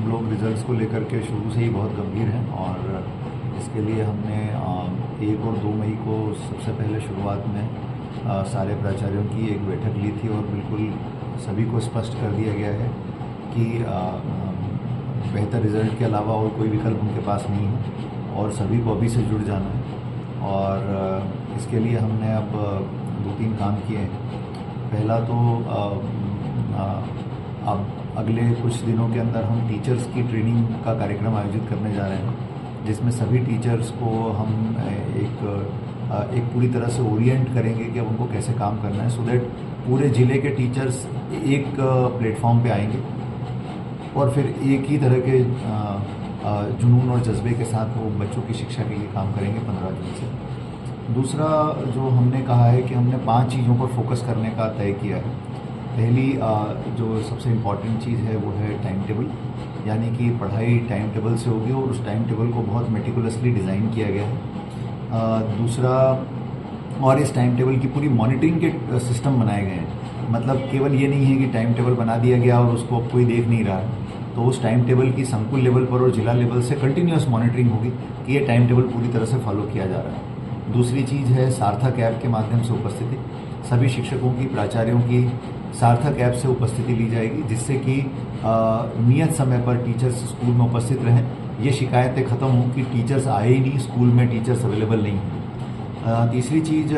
लोग रिजल्ट्स को लेकर के शुरू से ही बहुत गंभीर हैं और इसके लिए हमने 1 और 2 मई को सबसे पहले शुरुआत में सारे प्राचार्यों की एक बैठक ली थी और बिल्कुल सभी को स्पष्ट कर दिया गया है कि बेहतर रिजल्ट के अलावा और कोई विकल्प उनके पास नहीं है और सभी को अभी से जुड़ जाना है। और इसके लिए हमने अब 2-3 काम किए हैं। पहला तो अब अगले कुछ दिनों के अंदर हम टीचर्स की ट्रेनिंग का कार्यक्रम आयोजित करने जा रहे हैं, जिसमें सभी टीचर्स को हम एक पूरी तरह से ओरिएंट करेंगे कि अब उनको कैसे काम करना है, सो दैट पूरे ज़िले के टीचर्स एक प्लेटफॉर्म पे आएंगे और फिर एक ही तरह के जुनून और जज्बे के साथ वो बच्चों की शिक्षा के लिए काम करेंगे 15 जून से। दूसरा जो हमने कहा है कि हमने 5 चीज़ों पर फोकस करने का तय किया है। पहली जो सबसे इम्पॉर्टेंट चीज़ है वो है टाइम टेबल, यानी कि पढ़ाई टाइम टेबल से होगी और उस टाइम टेबल को बहुत मेटिकुलसली डिज़ाइन किया गया है। दूसरा, और इस टाइम टेबल की पूरी मॉनिटरिंग के सिस्टम बनाए गए हैं। मतलब केवल ये नहीं है कि टाइम टेबल बना दिया गया और उसको अब कोई देख नहीं रहा है, तो उस टाइम टेबल की संकुल लेवल पर और जिला लेवल से कंटिन्यूअस मॉनिटरिंग होगी कि ये टाइम टेबल पूरी तरह से फॉलो किया जा रहा है। दूसरी चीज़ है सार्थक ऐप के माध्यम से उपस्थिति। सभी शिक्षकों की, प्राचार्यों की सार्थक ऐप से उपस्थिति ली जाएगी, जिससे कि नियत समय पर टीचर्स स्कूल में उपस्थित रहें। ये शिकायतें ख़त्म हों कि टीचर्स आए ही नहीं, स्कूल में टीचर्स अवेलेबल नहीं हैं। तीसरी चीज़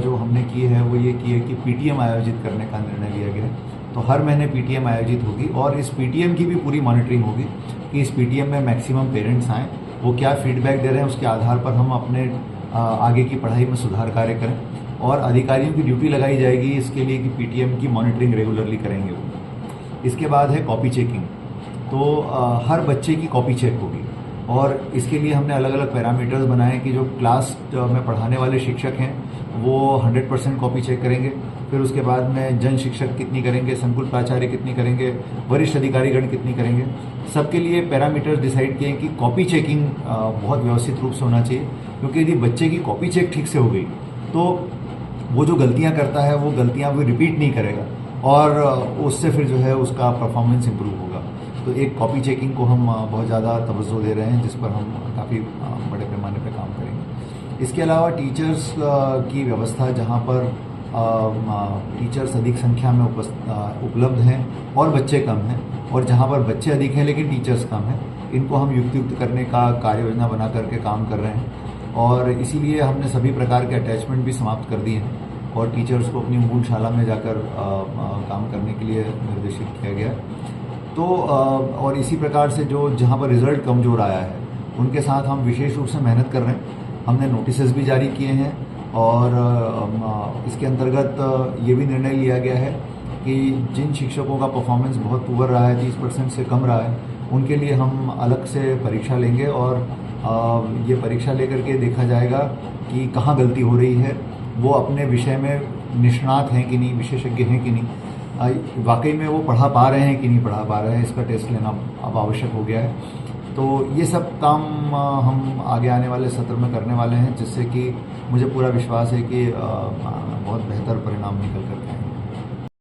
जो हमने की है वो ये की है कि पीटीएम आयोजित करने का निर्णय लिया गया है। तो हर महीने पीटीएम आयोजित होगी और इस पीटीएम की भी पूरी मॉनिटरिंग होगी कि इस पीटीएम में मैक्सिमम पेरेंट्स आएँ, वो क्या फीडबैक दे रहे हैं, उसके आधार पर हम अपने आगे की पढ़ाई में सुधार कार्य करें। और अधिकारियों की ड्यूटी लगाई जाएगी इसके लिए कि पीटीएम की मॉनिटरिंग रेगुलरली करेंगे वो। इसके बाद है कॉपी चेकिंग। तो हर बच्चे की कॉपी चेक होगी और इसके लिए हमने अलग अलग पैरामीटर्स बनाए कि जो क्लास में पढ़ाने वाले शिक्षक हैं वो 100% कॉपी चेक करेंगे। फिर उसके बाद में जन शिक्षक कितनी करेंगे, संकुल प्राचार्य कितनी करेंगे, वरिष्ठ अधिकारीगण कितनी करेंगे। सबके लिए पैरामीटर्स डिसाइड किए कि कॉपी चेकिंग बहुत व्यवस्थित रूप से होना चाहिए, क्योंकि यदि बच्चे की कॉपी चेक ठीक से हो गई तो वो जो गलतियां करता है वो गलतियां वो रिपीट नहीं करेगा और उससे फिर जो है उसका परफॉर्मेंस इम्प्रूव होगा। तो एक कॉपी चेकिंग को हम बहुत ज़्यादा तवज्जो दे रहे हैं, जिस पर हम काफ़ी बड़े पैमाने पर काम करेंगे। इसके अलावा टीचर्स की व्यवस्था, जहाँ पर टीचर्स अधिक संख्या में उपलब्ध हैं और बच्चे कम हैं, और जहाँ पर बच्चे अधिक हैं लेकिन टीचर्स कम हैं, इनको हम युक्त करने का कार्य योजना बना करके काम कर रहे हैं। और इसीलिए हमने सभी प्रकार के अटैचमेंट भी समाप्त कर दिए हैं और टीचर्स को अपनी मूल शाला में जाकर काम करने के लिए निर्देशित किया गया। तो और इसी प्रकार से जो जहाँ पर रिज़ल्ट कमज़ोर आया है उनके साथ हम विशेष रूप से मेहनत कर रहे हैं। हमने नोटिसेस भी जारी किए हैं और इसके अंतर्गत ये भी निर्णय लिया गया है कि जिन शिक्षकों का परफॉर्मेंस बहुत पुअर रहा है, 30% से कम रहा है, उनके लिए हम अलग से परीक्षा लेंगे और ये परीक्षा लेकर के देखा जाएगा कि कहाँ गलती हो रही है, वो अपने विषय में निष्णात हैं कि नहीं, विशेषज्ञ हैं कि नहीं, वाकई में वो पढ़ा पा रहे हैं कि नहीं पढ़ा पा रहे हैं, इसका टेस्ट लेना अब आवश्यक हो गया है। तो ये सब काम हम आगे आने वाले सत्र में करने वाले हैं, जिससे कि मुझे पूरा विश्वास है कि बहुत बेहतर परिणाम निकल कर के आएंगे।